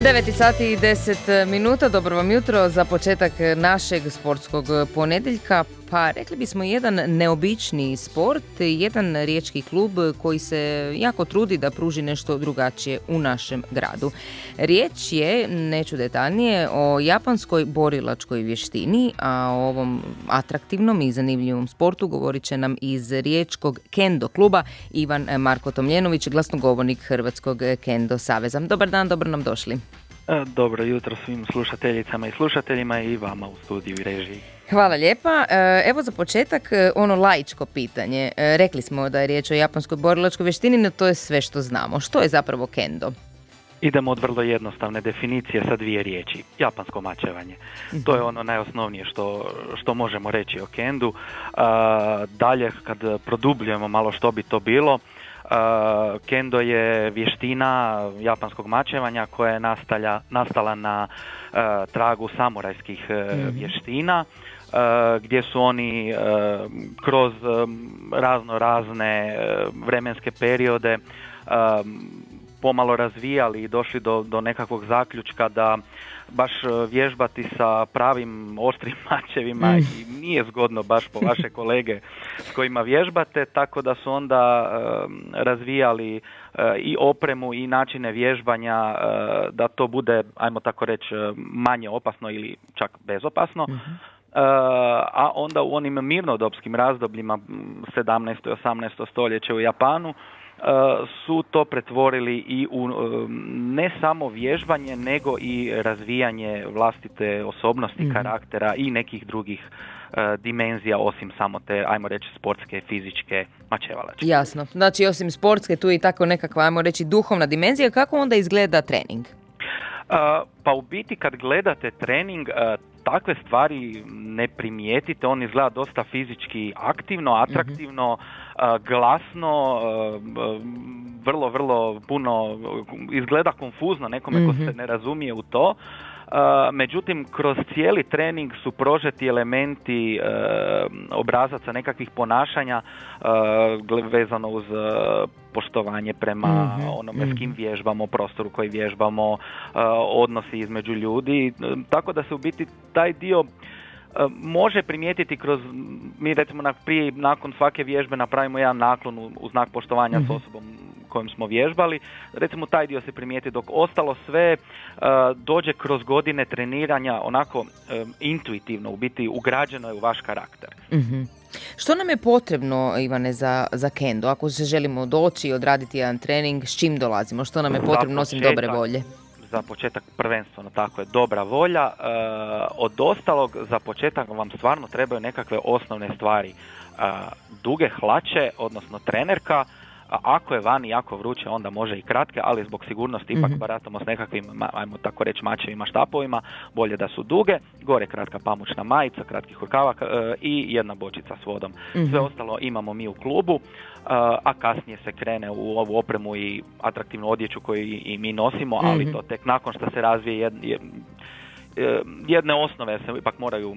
9 sati i 10 minuta, dobro vam jutro za početak našeg sportskog ponedjeljka. Pa rekli bismo jedan neobični sport, jedan riječki klub koji se jako trudi da pruži nešto drugačije u našem gradu. Riječ je, neću detaljnije, o japanskoj borilačkoj vještini, a o ovom atraktivnom i zanimljivom sportu govorit će nam iz riječkog kendo kluba Ivan Marko Tomljenović, glasnogovornik Hrvatskog kendo saveza. Dobar dan, dobro nam došli. Dobro jutro svim slušateljicama i slušateljima i vama u studiju i režiji. Hvala lijepa. Evo za početak ono laičko pitanje. Rekli smo da je riječ o japanskoj borilačkoj vještini, no to je sve što znamo. Što je zapravo kendo? Idemo od vrlo jednostavne definicije sa dvije riječi. Japansko mačevanje. To je ono najosnovnije što možemo reći o kendu. Dalje, kad produbljujemo malo što bi to bilo, kendo je vještina japanskog mačevanja koja je nastala na tragu samurajskih vještina, gdje su oni kroz razne vremenske periode pomalo razvijali i došli do nekakvog zaključka da baš vježbati sa pravim oštrim mačevima i nije zgodno baš po vaše kolege s kojima vježbate, tako da su onda razvijali i opremu i načine vježbanja da to bude, ajmo tako reći, manje opasno ili čak bezopasno. A onda u onim mirnodopskim razdobljima 17. i 18. stoljeće u Japanu su to pretvorili i u ne samo vježbanje, nego i razvijanje vlastite osobnosti, karaktera i nekih drugih dimenzija osim samo te, ajmo reći, sportske, fizičke, mačevalačke. Jasno. Znači, osim sportske, tu je i tako nekakva, ajmo reći, duhovna dimenzija. Kako onda izgleda trening? Pa u biti kad gledate trening, takve stvari ne primijetite, on izgleda dosta fizički aktivno, atraktivno, glasno, vrlo puno, izgleda konfuzno nekome ko se ne razumije u to. Međutim, kroz cijeli trening su prožeti elementi obrazaca nekakvih ponašanja vezano uz poštovanje prema onome s kim vježbamo, prostoru koji vježbamo, odnosi između ljudi, tako da se u biti taj dio može primijetiti kroz, mi recimo prije i nakon svake vježbe napravimo jedan naklon u znak poštovanja s osobom kojom smo vježbali, recimo taj dio se primijeti, dok ostalo sve dođe kroz godine treniranja onako intuitivno, u biti ugrađeno je u vaš karakter. Što nam je potrebno, Ivane, za kendo? Ako se želimo doći i odraditi jedan trening, s čim dolazimo? Što nam je potrebno osim dobre volje? Za početak prvenstveno tako je dobra volja. Od ostalog za početak vam stvarno trebaju nekakve osnovne stvari. Duge hlače, odnosno trenerka. Ako je vani jako vruće, onda može i kratke, ali zbog sigurnosti ipak baratamo s nekakvim, ajmo tako reći, mačevima, štapovima, bolje da su duge, gore kratka pamučna majica, kratkih rukava i jedna bočica s vodom. Sve ostalo imamo mi u klubu, a kasnije se krene u ovu opremu i atraktivnu odjeću koju i mi nosimo, ali to tek nakon što se razvije jedne osnove se ipak moraju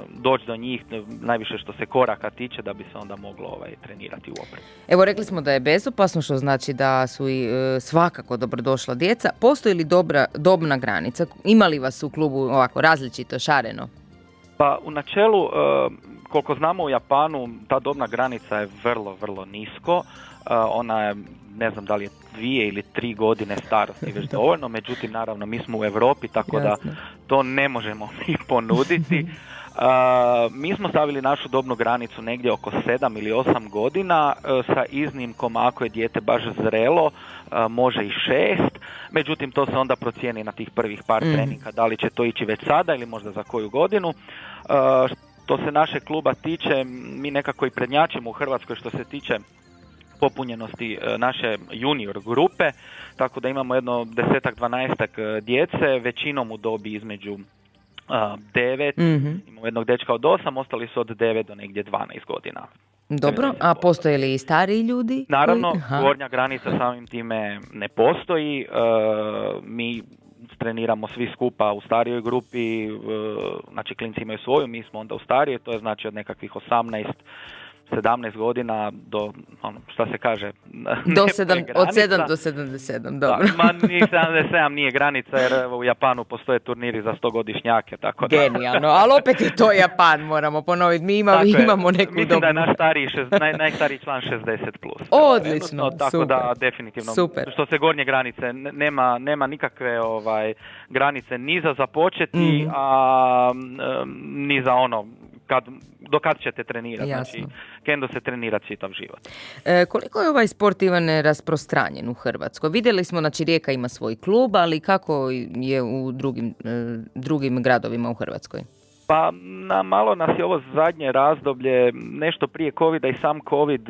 doći do njih, najviše što se koraka tiče, da bi se onda moglo trenirati u opremu. Evo, rekli smo da je bezopasno, što znači da su i svakako dobrodošla djeca. Postoji li dobna granica? Ima li vas u klubu ovako različito, šareno? Pa u načelu, koliko znamo u Japanu, ta dobna granica je vrlo nisko. Ona je, ne znam da li je 2 ili 3 godine starosti već dovoljno, međutim naravno mi smo u Europi, tako da to ne možemo mi ponuditi. Mi smo stavili našu dobnu granicu negdje oko 7 ili 8 godina, sa iznimkom ako je dijete baš zrelo, može i 6, međutim to se onda procijeni na tih prvih par treninga, da li će to ići već sada ili možda za koju godinu. Što se našeg kluba tiče, mi nekako i prednjačimo u Hrvatskoj što se tiče popunjenosti naše junior grupe, tako da imamo jedno 10-12 djece, većinom u dobi između 9, imamo jednog dečka od 8, ostali su od 9 do negdje 12 godina. Dobro, a postoje li i stariji ljudi? Naravno, gornja granica samim time ne postoji, mi treniramo svi skupa u starijoj grupi, znači klinci imaju svoju, mi smo onda u starijoj, to je znači od nekakvih 18 17 godina do, šta se kaže, od 7 do 77, dobro. Ni 77 nije granica, jer evo, u Japanu postoje turniri za 100-godišnjake, tako da... Genijalno, ali opet je to Japan, moramo ponoviti, mi imamo neku dobu. Mislim da je najstariji član 60+. Odlično, tako super. Da definitivno, super. Što se gornje granice, nema nikakve granice ni za započeti, a ni za ono, do kad ćete trenirati. Znači, kendo se trenira čitav život. Koliko je ovaj sport, Ivane, rasprostranjen u Hrvatskoj? Vidjeli smo, znači Rijeka ima svoj klub, ali kako je u drugim gradovima u Hrvatskoj? Pa malo nas je ovo zadnje razdoblje, nešto prije covida i sam covid,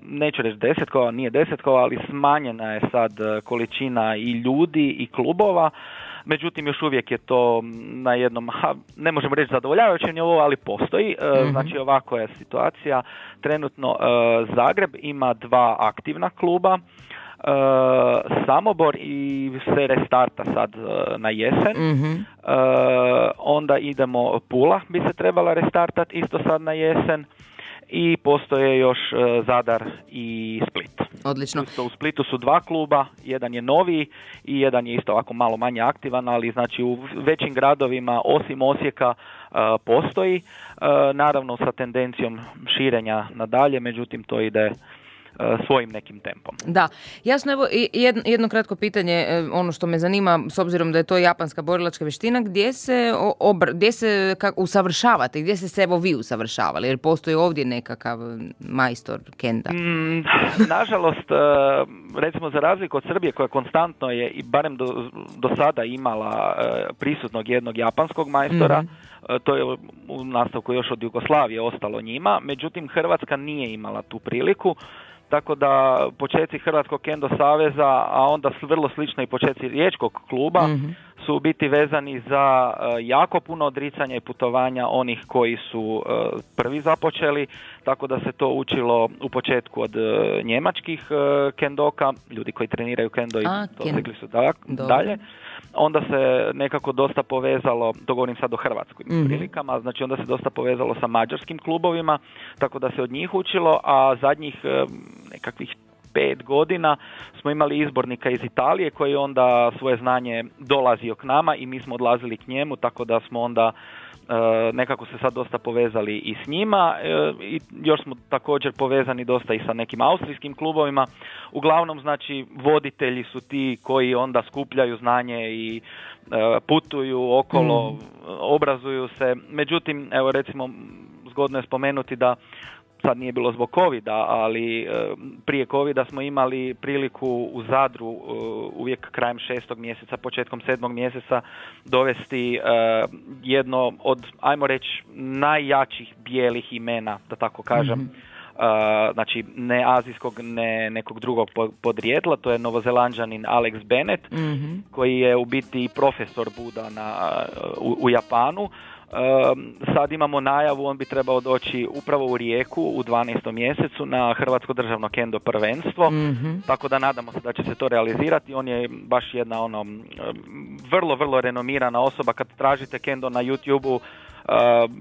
neću reći 10 nije 10 ali smanjena je sad količina i ljudi i klubova. Međutim, još uvijek je to na jednom, ne možemo reći zadovoljavajućem nivou, ali postoji. Znači, ovako je situacija. Trenutno Zagreb ima 2 aktivna kluba, Samobor i se restarta sad na jesen. Onda idemo Pula, bi se trebala restartati isto sad na jesen. I postoje još Zadar i Split. Odlično. U Splitu su 2 kluba, jedan je noviji i jedan je isto ovako malo manje aktivan, ali znači u većim gradovima osim Osijeka postoji, naravno sa tendencijom širenja nadalje, međutim to ide svojim nekim tempom. Da, jasno, evo jedno kratko pitanje, ono što me zanima, s obzirom da je to japanska borilačka vještina, gdje se usavršavate, gdje ste se evo vi usavršavali, jer postoji ovdje nekakav majstor kenda? Nažalost, recimo za razliku od Srbije koja konstantno je i barem do sada imala prisutnog jednog japanskog majstora, to je u nastavku još od Jugoslavije ostalo njima, međutim Hrvatska nije imala tu priliku. Tako da početci Hrvatskog kendo saveza, a onda vrlo slično i početci riječkog kluba, su u biti vezani za jako puno odricanja i putovanja onih koji su prvi započeli, tako da se to učilo u početku od njemačkih kendoka, ljudi koji treniraju kendo i dosegli su dalje. Onda se nekako dosta povezalo, to govorim sad o hrvatskim prilikama, znači onda se dosta povezalo sa mađarskim klubovima, tako da se od njih učilo, a zadnjih nekakvih 5 godina smo imali izbornika iz Italije koji onda svoje znanje dolazio k nama i mi smo odlazili k njemu, tako da smo onda nekako se sad dosta povezali i s njima i još smo također povezani dosta i sa nekim austrijskim klubovima. Uglavnom, znači, voditelji su ti koji onda skupljaju znanje i putuju okolo, obrazuju se. Međutim, evo recimo, zgodno je spomenuti da sad nije bilo zbog covida, ali prije covida smo imali priliku u Zadru uvijek krajem 6. mjeseca, početkom 7. mjeseca dovesti jedno od, ajmo reći, najjačih bijelih imena, da tako kažem, znači ne azijskog, ne nekog drugog podrijetla, to je Novozelanđanin Alex Bennett, koji je u biti profesor Buda u Japanu. Sad imamo najavu, on bi trebao doći upravo u Rijeku u 12. mjesecu na Hrvatsko državno kendo prvenstvo, tako da nadamo se da će se to realizirati. On je baš jedna vrlo, vrlo renomirana osoba. Kad tražite kendo na YouTube-u,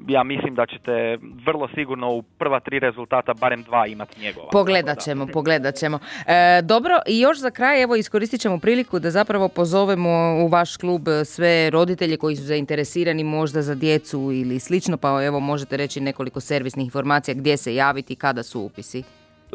ja mislim da ćete vrlo sigurno u prva 3 rezultata barem 2 imati njegova. Pogledat ćemo. Dobro, i još za kraj, evo, iskoristit ćemo priliku da zapravo pozovemo u vaš klub sve roditelje koji su zainteresirani možda za djecu ili slično, pa evo možete reći nekoliko servisnih informacija gdje se javiti, kada su upisi.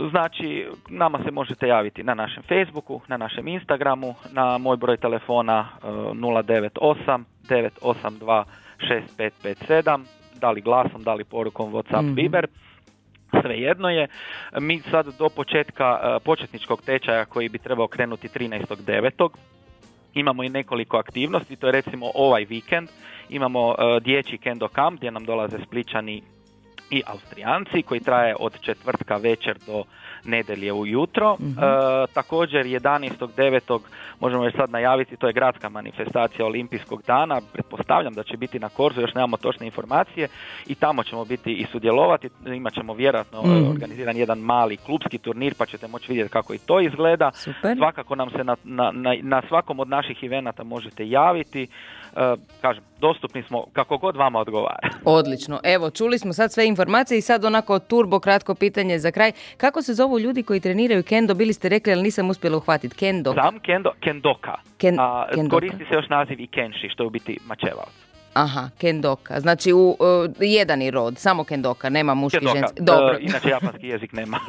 Znači, nama se možete javiti na našem Facebooku, na našem Instagramu, na moj broj telefona 098 982 6557, da li glasom, da li porukom WhatsApp, Viber, svejedno je. Mi sad do početka početničkog tečaja koji bi trebao krenuti 13.9. imamo i nekoliko aktivnosti, to je recimo ovaj vikend, imamo dječji kendo kamp gdje nam dolaze Splićani i Austrijanci koji traje od četvrtka večer do nedjelje ujutro. Također 11.9. možemo još sad najaviti, to je gradska manifestacija Olimpijskog dana, pretpostavljam da će biti na Korzu, još nemamo točne informacije i tamo ćemo biti i sudjelovati, imat ćemo vjerojatno organiziran jedan mali klubski turnir pa ćete moći vidjeti kako i to izgleda. Super. Svakako nam se na svakom od naših evenata možete javiti, kažem, dostupni smo kako god vama odgovara. Odlično, evo čuli smo sad sve informacije informacije i sad onako turbo kratko pitanje za kraj. Kako se zovu ljudi koji treniraju kendo? Bili ste rekli, ali nisam uspjela uhvatiti. Kendo. Sam kendoka. Kendoka. Koristi se još naziv i kenshi, što je u biti mačevalac. Aha, kendoka. Znači jedan je rod, samo kendoka, nema muški Kendoka. ženski. Dobro. Inače japanski jezik nema.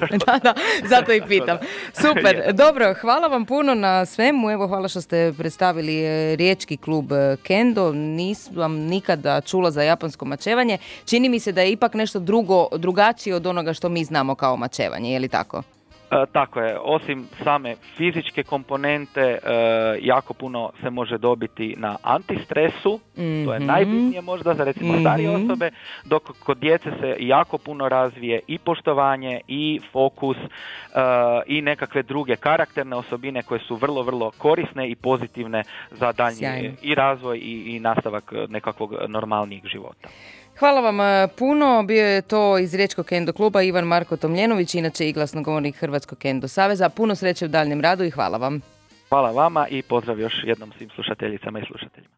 Da, zato i pitam. Super, dobro, hvala vam puno na svemu. Evo, hvala što ste predstavili riječki klub kendo. Nisam nikada čula za japansko mačevanje. Čini mi se da je ipak nešto drugačije od onoga što mi znamo kao mačevanje, je li tako? Tako je, osim same fizičke komponente, jako puno se može dobiti na antistresu, to je najbitnije možda za recimo starije osobe, dok kod djece se jako puno razvije i poštovanje, i fokus, i nekakve druge karakterne osobine koje su vrlo, vrlo korisne i pozitivne za daljnji i razvoj i nastavak nekakvog normalnijeg života. Hvala vam puno. Bio je to iz Riječkog kendo kluba Ivan Marko Tomljenović, inače i glasnogovornik Hrvatskog kendo saveza. Puno sreće u daljnjem radu i hvala vam. Hvala vama i pozdrav još jednom svim slušateljicama i slušateljima.